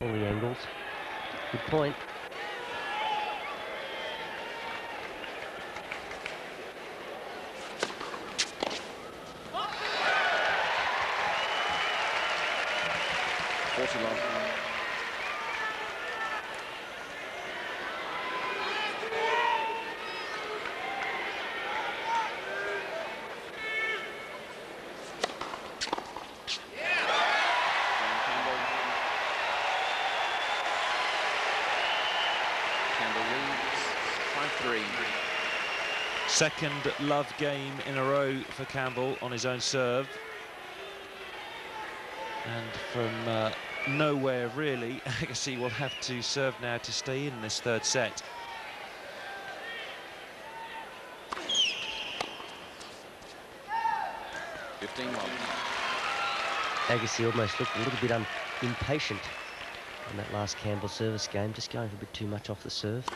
All the angles. Good point. Second love game in a row for Campbell on his own serve. And from nowhere, really, Agassi will have to serve now to stay in this third set. Agassi almost looked a little bit impatient in that last Campbell service game, just going for a bit too much off the serve.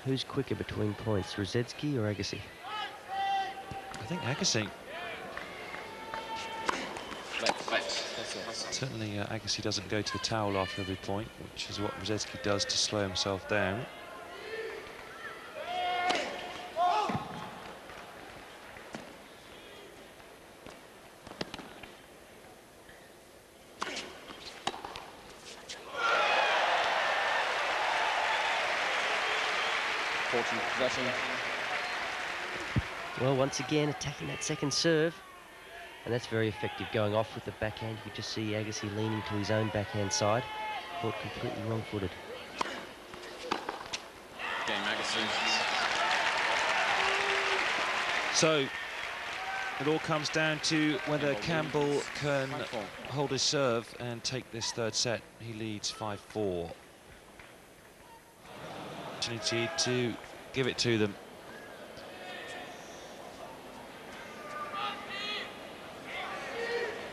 Who's quicker between points, Rosetsky or Agassi? I think Agassi. Certainly Agassi doesn't go to the towel after every point, which is what Rosetsky does to slow himself down. Well, once again, attacking that second serve. And that's very effective, going off with the backhand. You could just see Agassi leaning to his own backhand side. Caught completely wrong-footed. So, it all comes down to whether Campbell can hold his serve and take this third set. He leads 5-4. Opportunity to give it to them.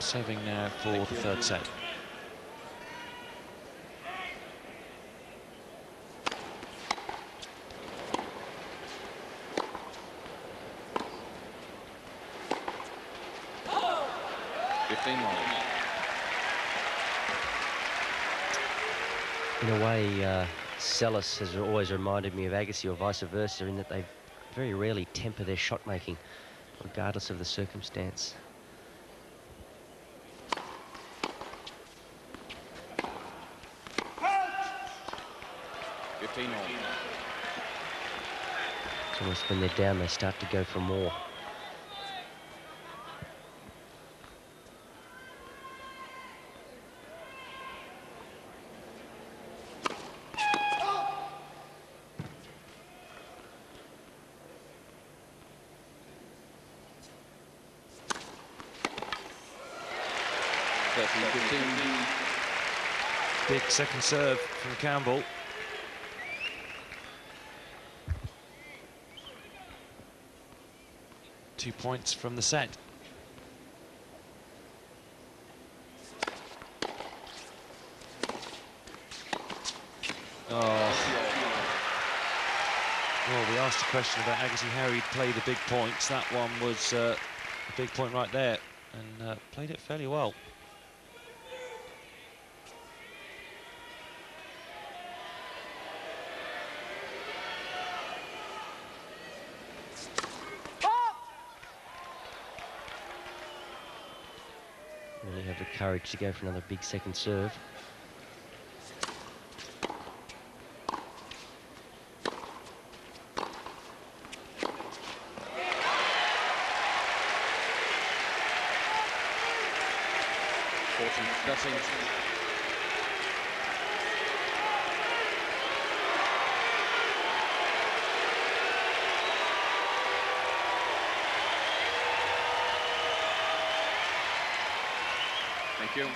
Serving now for the third set. In a way, Sellis has always reminded me of Agassi or vice versa, in that they very rarely temper their shot making, regardless of the circumstance. It's almost when they're down, they start to go for more. Big second serve from Campbell. Two points from the set. Oh. Well, we asked a question about Agassi, how he'd play the big points. That one was a big point right there, and played it fairly well. Really have the courage to go for another big second serve. Thank you.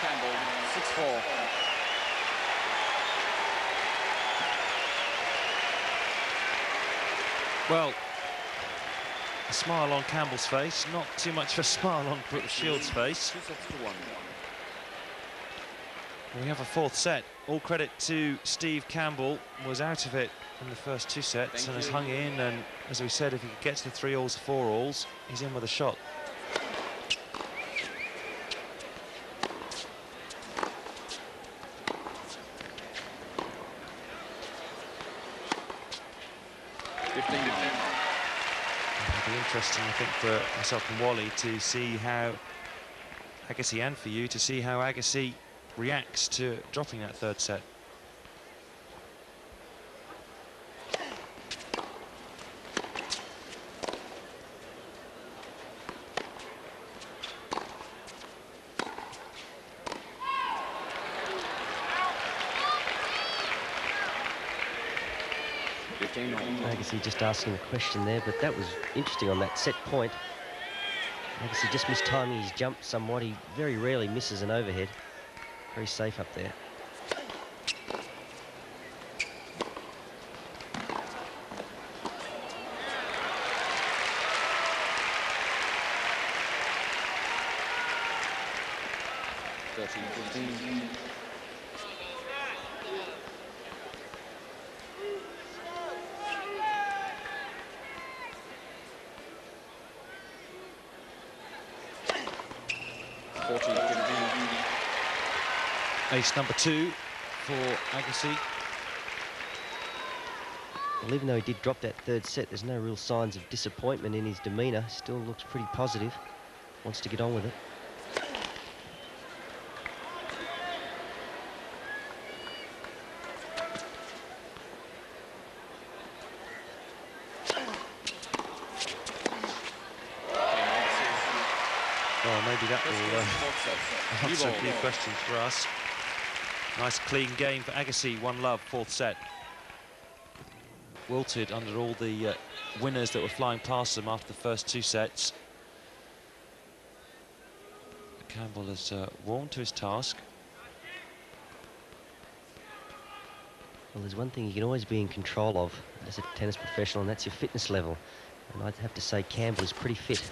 Campbell, 6-4. Well, a smile on Campbell's face, not too much of a smile on Brooke Shields' face. 2 sets to 1. We have a fourth set. All credit to Steve Campbell, was out of it in the first 2 sets and has hung in, and as we said, if he gets the 3-alls, 4-alls, he's in with a shot. It'll be interesting, I think, for myself and Wally to see how Agassi, and for you to see how Agassi reacts to dropping that third set. Agassi just asking a question there, but that was interesting on that set point. Agassi just mistiming his jump somewhat. He very rarely misses an overhead. Very safe up there. Ace number 2 for Agassi. Well, even though he did drop that third set, there's no real signs of disappointment in his demeanour. Still looks pretty positive. Wants to get on with it. Well, maybe that will answer a few questions for us. Nice clean game for Agassi, 1-love, fourth set. Wilted under all the winners that were flying past them after the first 2 sets. Campbell has warmed to his task. Well, there's one thing you can always be in control of as a tennis professional, and that's your fitness level. And I'd have to say Campbell is pretty fit.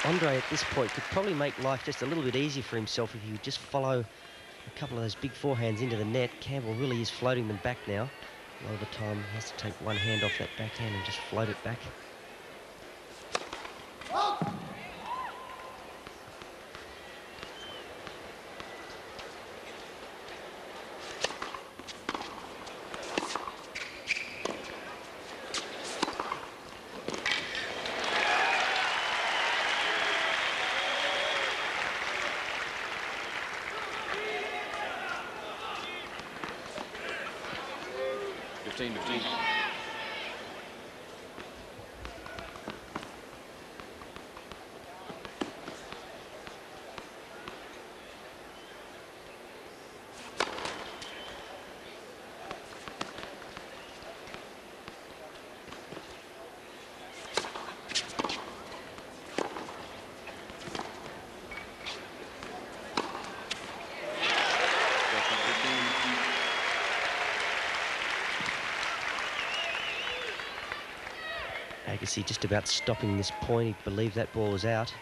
Andre at this point could probably make life just a little bit easier for himself if he would just follow a couple of those big forehands into the net. Campbell really is floating them back now. A lot of the time he has to take one hand off that backhand and just float it back. Agassi just about stopping this point. He believed that ball was out.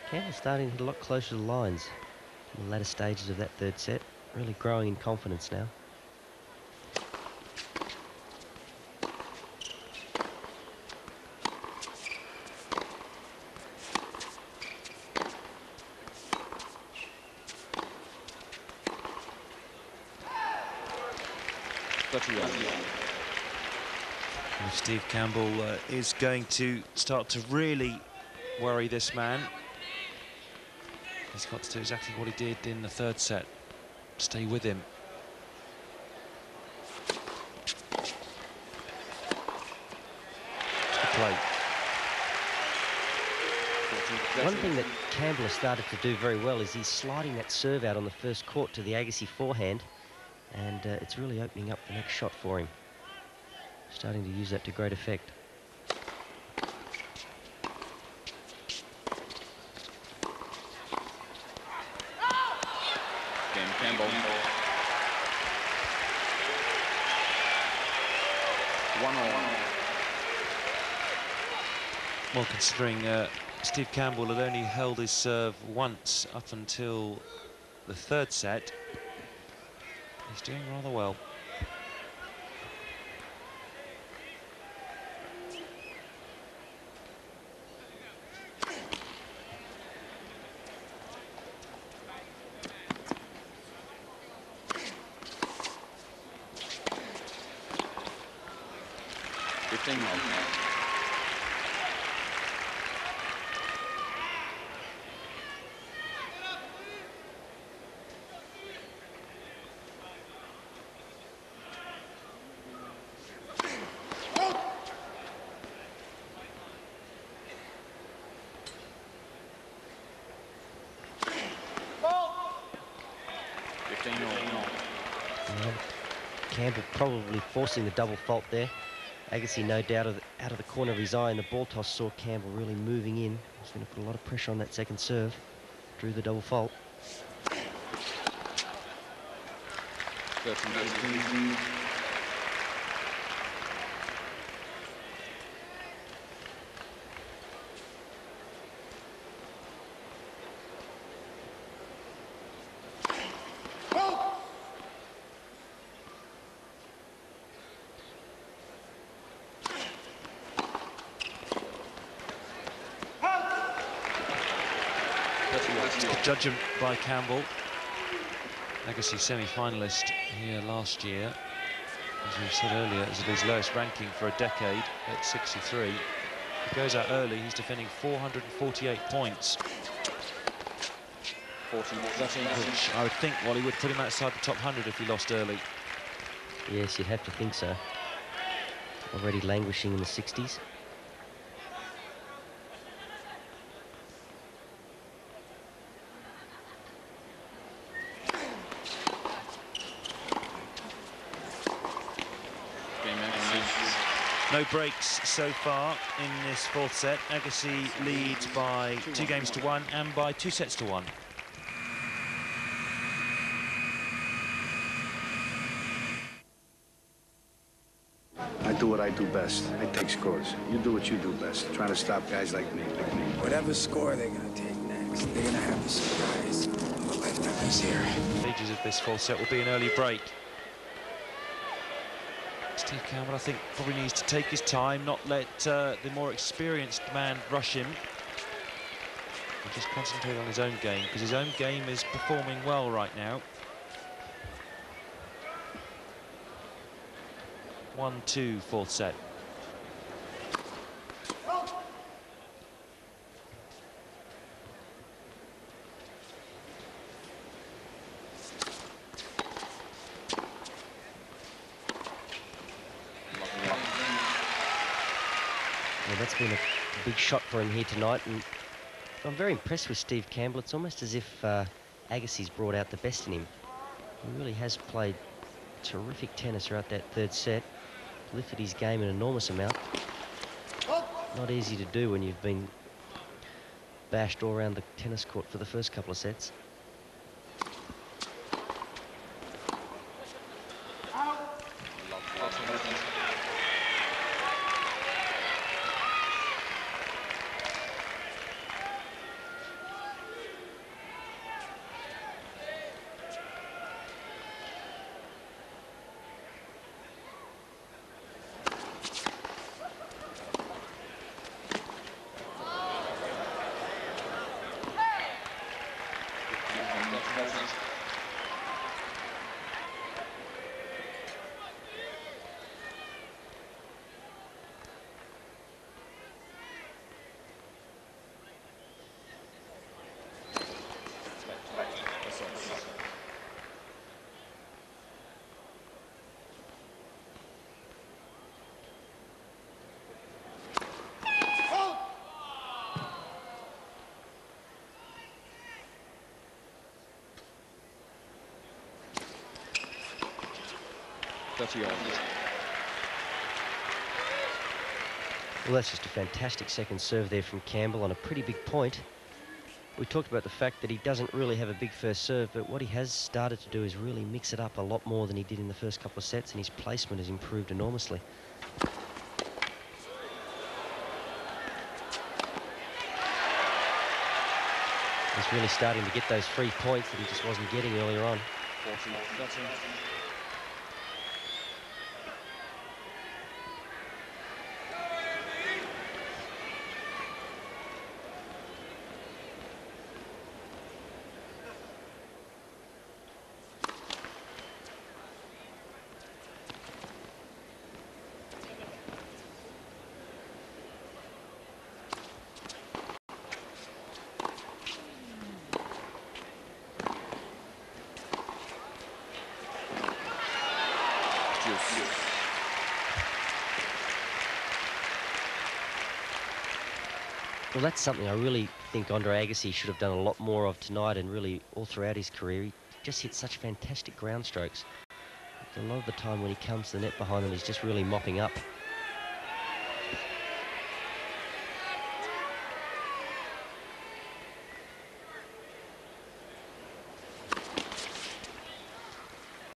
Campbell starting to hit a lot closer to the lines in the latter stages of that third set. Really growing in confidence now. And Steve Campbell is going to start to really worry this man. He's got to do exactly what he did in the third set. Stay with him. Good play. One thing that Campbell has started to do very well is he's sliding that serve out on the first court to the Agassi forehand, and it's really opening up the next shot for him. Starting to use that to great effect. Campbell. 1-1. Well, considering Steve Campbell had only held his serve once up until the third set, he's doing rather well. Campbell probably forcing the double fault there. Agassi, no doubt, out of the corner of his eye, and the ball toss saw Campbell really moving in. He's going to put a lot of pressure on that second serve. Drew the double fault. 13-18. Judgment by Campbell. Agassi semi-finalist here last year. As we said earlier, is at his lowest ranking for a decade at 63. He goes out early, he's defending 448 points. 14-13. Which I would think, well, he would put him outside the top 100 if he lost early. Yes, you'd have to think so. Already languishing in the 60s. No breaks so far in this fourth set. Agassi leads by 2 games to 1 and by 2 sets to 1. I do what I do best. I take scores. You do what you do best. Trying to stop guys like me. Whatever score they're gonna take next, they're gonna have to surprise a lifetime is here. Stages of this fourth set will be an early break. Steve Campbell, I think, probably needs to take his time, not let the more experienced man rush him. And just concentrate on his own game, because his own game is performing well right now. 1-2, fourth set. Well, that's been a big shot for him here tonight, and I'm very impressed with Steve Campbell. It's almost as if Agassi's brought out the best in him. He really has played terrific tennis throughout that third set, lifted his game an enormous amount. Not easy to do when you've been bashed all around the tennis court for the first couple of sets. 30 all. Well, that's just a fantastic second serve there from Campbell on a pretty big point. We talked about the fact that he doesn't really have a big first serve, but what he has started to do is really mix it up a lot more than he did in the first couple of sets, and his placement has improved enormously. He's really starting to get those free points that he just wasn't getting earlier on. 40, 30. Well, that's something I really think Andre Agassi should have done a lot more of tonight, and really all throughout his career. He just hit such fantastic ground strokes. A lot of the time when he comes to the net behind them, he's just really mopping up.